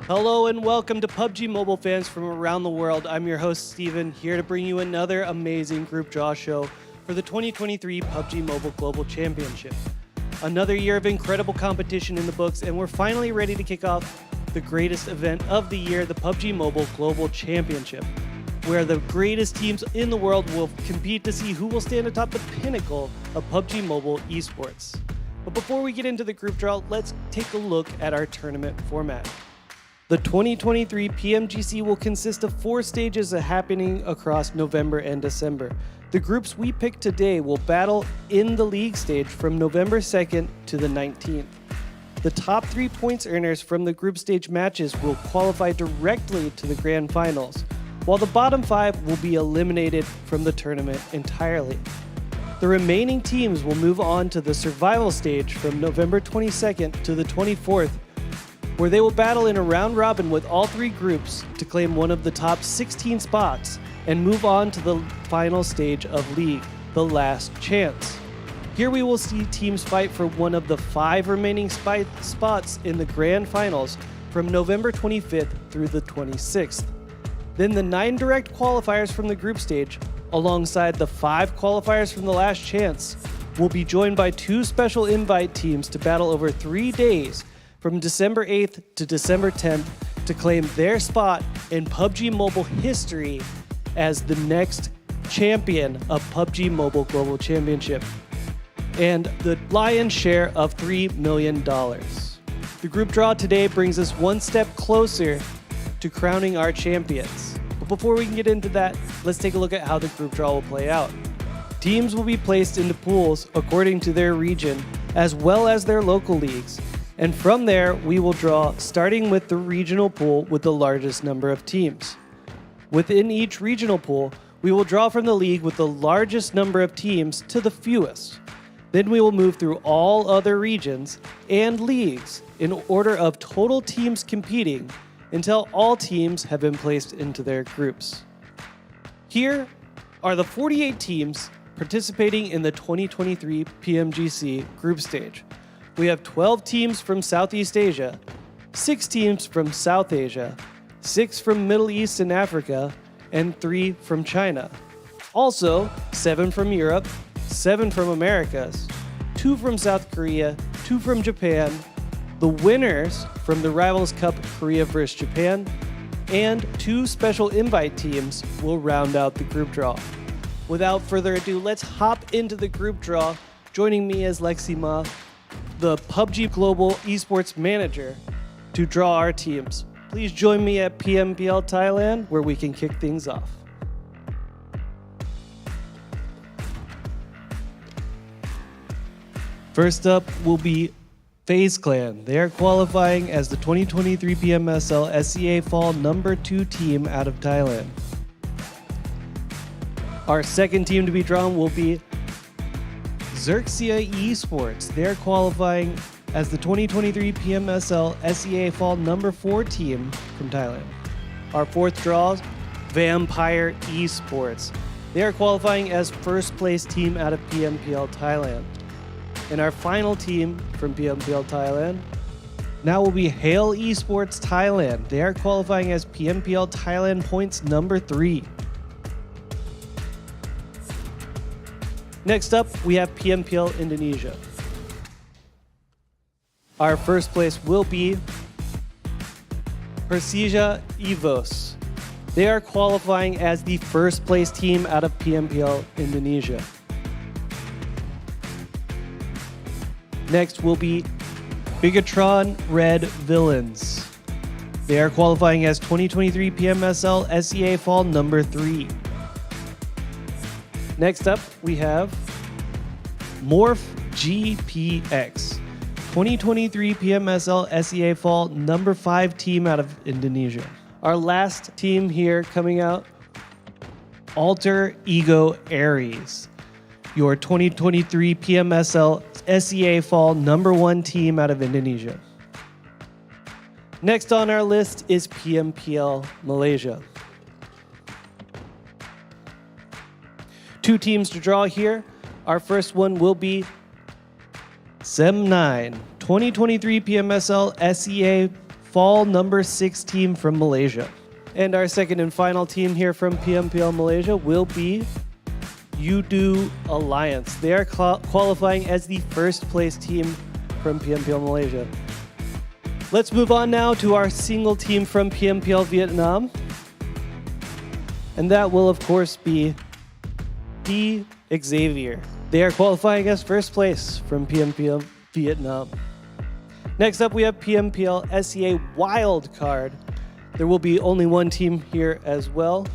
Hello and welcome to PUBG Mobile fans from around the world. I'm your host, Steven, here to bring you another amazing group draw show for the 2023 PUBG Mobile Global Championship. Another year of incredible competition in the books, and we're finally ready to kick off the greatest event of the year, the PUBG Mobile Global Championship, where the greatest teams in the world will compete to see who will stand atop the pinnacle of PUBG Mobile esports. But before we get into the group draw, let's take a look at our tournament format. The 2023 PMGC will consist of 4 stages happening across November and December. The groups we picked today will battle in the league stage from November 2nd to the 19th. The top 3 points earners from the group stage matches will qualify directly to the grand finals, while the bottom 5 will be eliminated from the tournament entirely. The remaining teams will move on to the survival stage from November 22nd to the 24th, where they will battle in a round robin with all 3 groups to claim one of the top 16 spots and move on to the final stage of League, the last chance. Here we will see teams fight for one of the 5 remaining spots in the grand finals from November 25th through the 26th. Then the 9 direct qualifiers from the group stage, alongside the 5 qualifiers from the last chance, will be joined by 2 special invite teams to battle over 3 days from December 8th to December 10th to claim their spot in PUBG Mobile history as the next champion of PUBG Mobile Global Championship and the lion's share of $3 million. The group draw today brings us one step closer to crowning our champions. But before we can get into that, let's take a look at how the group draw will play out. Teams will be placed into pools according to their region as well as their local leagues. And from there, we will draw, starting with the regional pool with the largest number of teams. Within each regional pool, we will draw from the league with the largest number of teams to the fewest. Then we will move through all other regions and leagues in order of total teams competing until all teams have been placed into their groups. Here are the 48 teams participating in the 2023 PMGC group stage. We have 12 teams from Southeast Asia, 6 teams from South Asia, 6 from Middle East and Africa, and 3 from China. Also, 7 from Europe, 7 from Americas, 2 from South Korea, 2 from Japan, the winners from the Rivals Cup Korea vs. Japan, and 2 special invite teams will round out the group draw. Without further ado, let's hop into the group draw. Joining me is Lexi Ma, the PUBG Global Esports Manager, to draw our teams. Please join me at PMPL Thailand, where we can kick things off. First up will be FaZe Clan. They are qualifying as the 2023 PMSL SEA Fall number 2 team out of Thailand. Our second team to be drawn will be Xerxia Esports. They're qualifying as the 2023 PMSL SEA Fall number 4 team from Thailand. Our fourth draw, Vampire Esports. They are qualifying as first place team out of PMPL Thailand. And our final team from PMPL Thailand now will be Hail Esports Thailand. They are qualifying as PMPL Thailand points number 3. Next up, we have PMPL Indonesia. Our first place will be Persija Evos. They are qualifying as the first place team out of PMPL Indonesia. Next will be Bigatron Red Villains. They are qualifying as 2023 PMSL SEA Fall number 3. Next up, we have Morph GPX, 2023 PMSL SEA Fall number 5 team out of Indonesia. Our last team here coming out, Alter Ego Aries, your 2023 PMSL SEA Fall number 1 team out of Indonesia. Next on our list is PMPL Malaysia. 2 teams to draw here. Our first one will be Sem9, 2023 PMSL SEA Fall number 6 team from Malaysia. And our second and final team here from PMPL Malaysia will be Udu Alliance. They are qualifying as the first place team from PMPL Malaysia. Let's move on now to our single team from PMPL Vietnam. And that will, of course, be D Xavier. They are qualifying as first place from PMPL Vietnam. Next up, we have PMPL SEA Wildcard. There will be only one team here as well,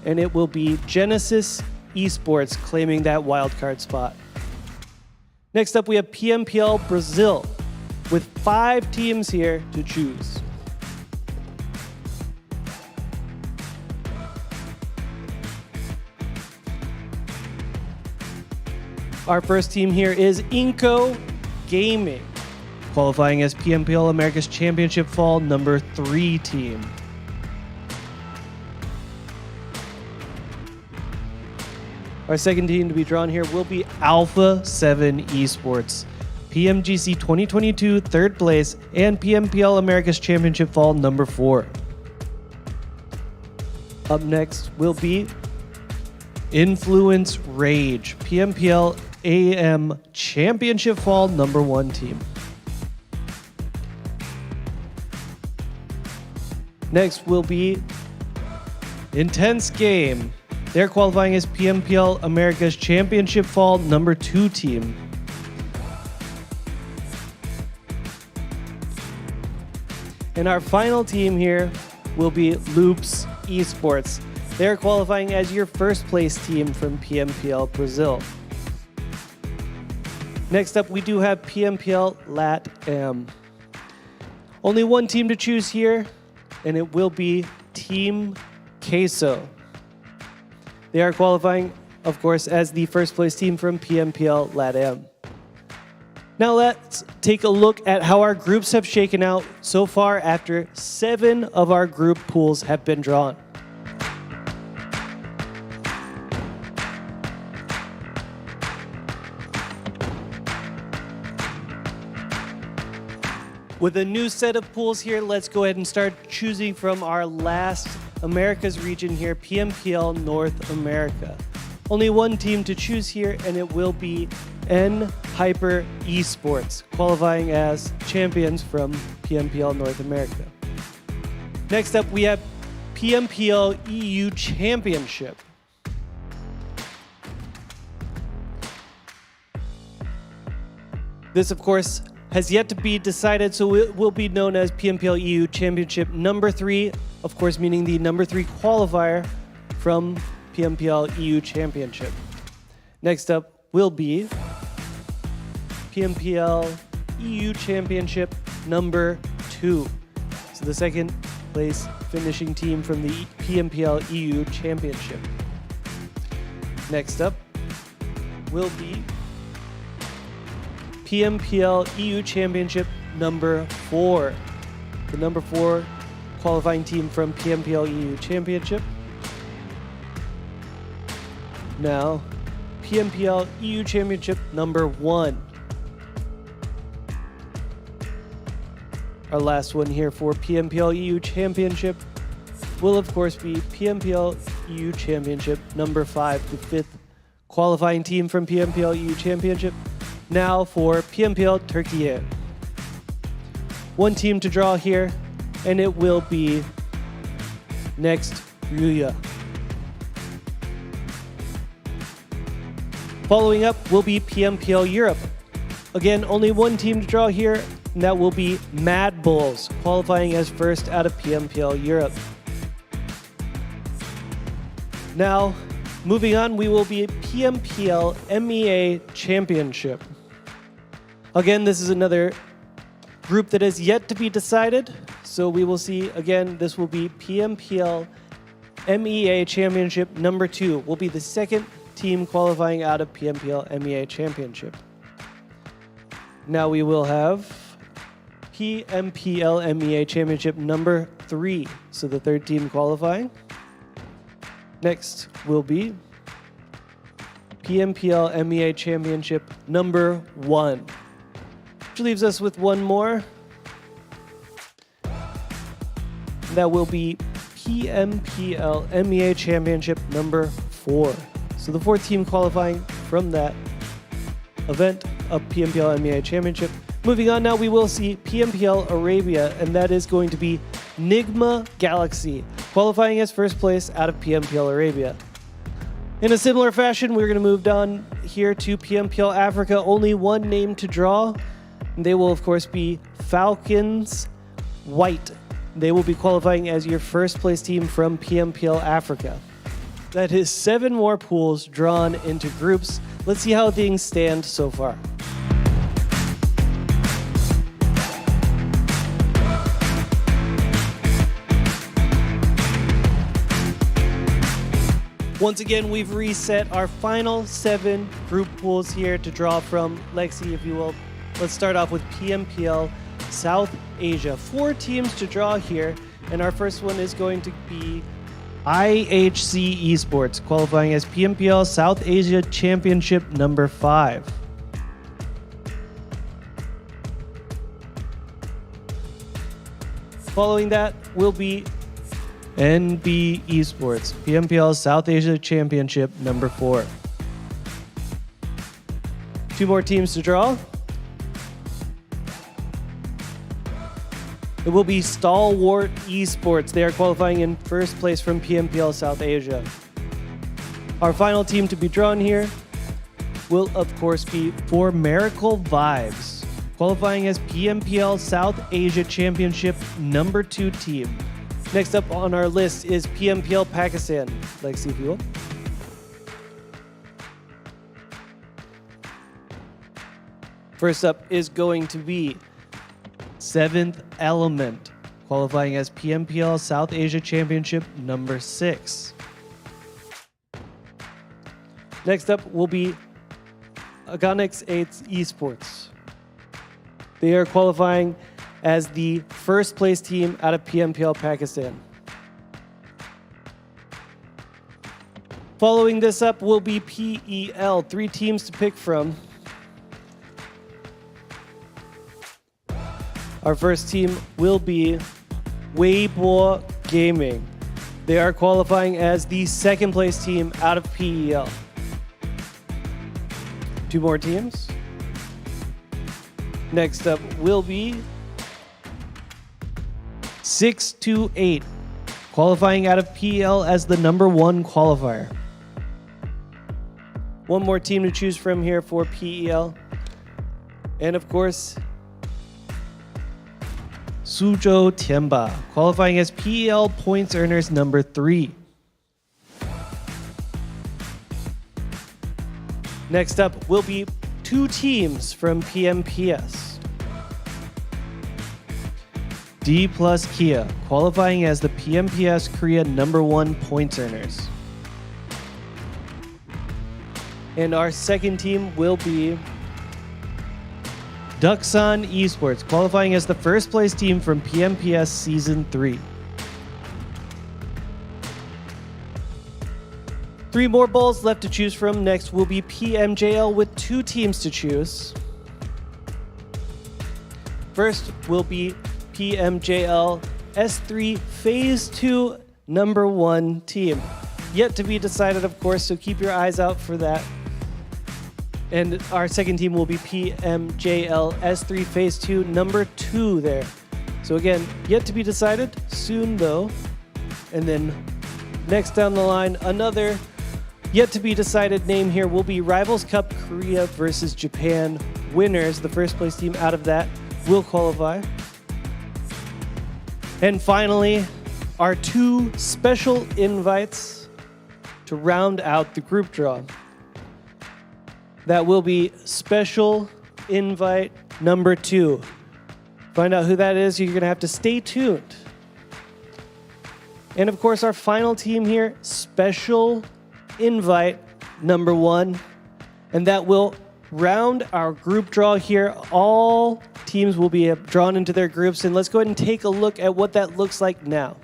and it will be Genesis Esports claiming that wildcard spot. Next up, we have PMPL Brazil with 5 teams here to choose. Our first team here is Inco Gaming, qualifying as PMPL America's Championship Fall number 3 team. Our second team to be drawn here will be Alpha 7 Esports, PMGC 2022 third place, and PMPL America's Championship Fall number 4. Up next will be Influence Rage, PMPL AM Championship Fall number 1 team. Next will be Intense Game. They're qualifying as PMPL America's Championship Fall number 2 team. And our final team here will be Loops Esports. They're qualifying as your first place team from PMPL Brazil. Next up, we do have PMPL LATAM. Only one team to choose here, and it will be Team Queso. They are qualifying, of course, as the first place team from PMPL LATAM. Now let's take a look at how our groups have shaken out so far after 7 of our group pools have been drawn. With a new set of pools here, let's go ahead and start choosing from our last America's region here, PMPL North America. Only one team to choose here, and it will be N Hyper Esports, qualifying as champions from PMPL North America. Next up, we have PMPL EU Championship. This, of course, has yet to be decided, so it will be known as PMPL EU Championship number 3, of course, meaning the number 3 qualifier from PMPL EU Championship. Next up will be PMPL EU Championship number 2. So the second place finishing team from the PMPL EU Championship. Next up will be PMPL EU Championship number 4. The number 4 qualifying team from PMPL EU Championship. Now, PMPL EU Championship number 1. Our last one here for PMPL EU Championship will, of course, be PMPL EU Championship number 5, the 5th qualifying team from PMPL EU Championship. Now for PMPL Turkey. One team to draw here, and it will be Next Rüya. Following up will be PMPL Europe. Again, only one team to draw here, and that will be Mad Bulls, qualifying as first out of PMPL Europe. Now, moving on, we will be PMPL MEA Championship. Again, this is another group that is yet to be decided. So we will see, again, this will be PMPL MEA Championship number 2. Will be the second team qualifying out of PMPL MEA Championship. Now we will have PMPL MEA Championship number 3. So the third team qualifying. Next will be PMPL MEA Championship number 1. Which leaves us with one more. That will be PMPL MEA Championship number 4. So the 4th team qualifying from that event of PMPL MEA Championship. Moving on now, we will see PMPL Arabia, and that is going to be Nigma Galaxy, qualifying as first place out of PMPL Arabia. In a similar fashion, we're going to move down here to PMPL Africa. Only one name to draw. They will, of course, be Falcons White. They will be qualifying as your first place team from PMPL Africa. That is 7 more pools drawn into groups. Let's see how things stand so far. Once again, we've reset our final 7 group pools here to draw from. Lexi, if you will. Let's start off with PMPL South Asia. 4 teams to draw here, and our first one is going to be IHC Esports, qualifying as PMPL South Asia Championship number 5. Following that will be NB Esports, PMPL South Asia Championship number 4. 2 more teams to draw. It will be Stalwart Esports. They are qualifying in first place from PMPL South Asia. Our final team to be drawn here will, of course, be For Miracle Vibes, qualifying as PMPL South Asia Championship number 2 team. Next up on our list is PMPL Pakistan. Lexi, if you will. First up is going to be 7th Element, qualifying as PMPL South Asia Championship number 6. Next up will be Agonix 8 Esports. They are qualifying as the first place team out of PMPL Pakistan. Following this up will be PEL, 3 teams to pick from. Our first team will be Weibo Gaming. They are qualifying as the second place team out of PEL. 2 more teams. Next up will be 628, qualifying out of PEL as the number 1 qualifier. 1 more team to choose from here for PEL. And of course, Suzhou Tianba, qualifying as PEL points earners number 3. Next up will be 2 teams from PMPS. D plus Kia, qualifying as the PMPS Korea number 1 points earners. And our second team will be Duxon Esports, qualifying as the first place team from PMPS Season 3. 3 more bowls left to choose from. Next will be PMJL with 2 teams to choose. First will be PMJL S3 Phase 2 number 1 team. Yet to be decided, of course, so keep your eyes out for that. And our second team will be PMJL S3 Phase 2 number 2 there. So again, yet to be decided, soon though. And then next down the line, another yet to be decided name here will be Rivals Cup Korea versus Japan winners. The first place team out of that will qualify. And finally, our 2 special invites to round out the group draw. That will be special invite number 2. Find out who that is, you're going to have to stay tuned. And of course, our final team here, special invite number 1. And that will round our group draw here. All teams will be drawn into their groups. And let's go ahead and take a look at what that looks like now.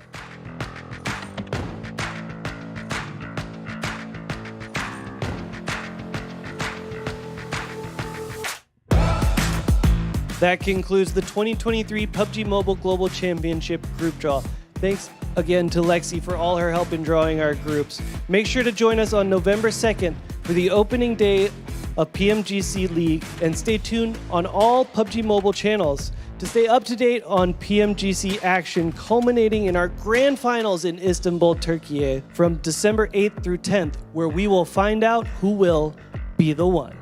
That concludes the 2023 PUBG Mobile Global Championship group draw. Thanks again to Lexi for all her help in drawing our groups. Make sure to join us on November 2nd for the opening day of PMGC League, and stay tuned on all PUBG Mobile channels to stay up to date on PMGC action culminating in our grand finals in Istanbul, Turkey from December 8th through 10th, where we will find out who will be the one.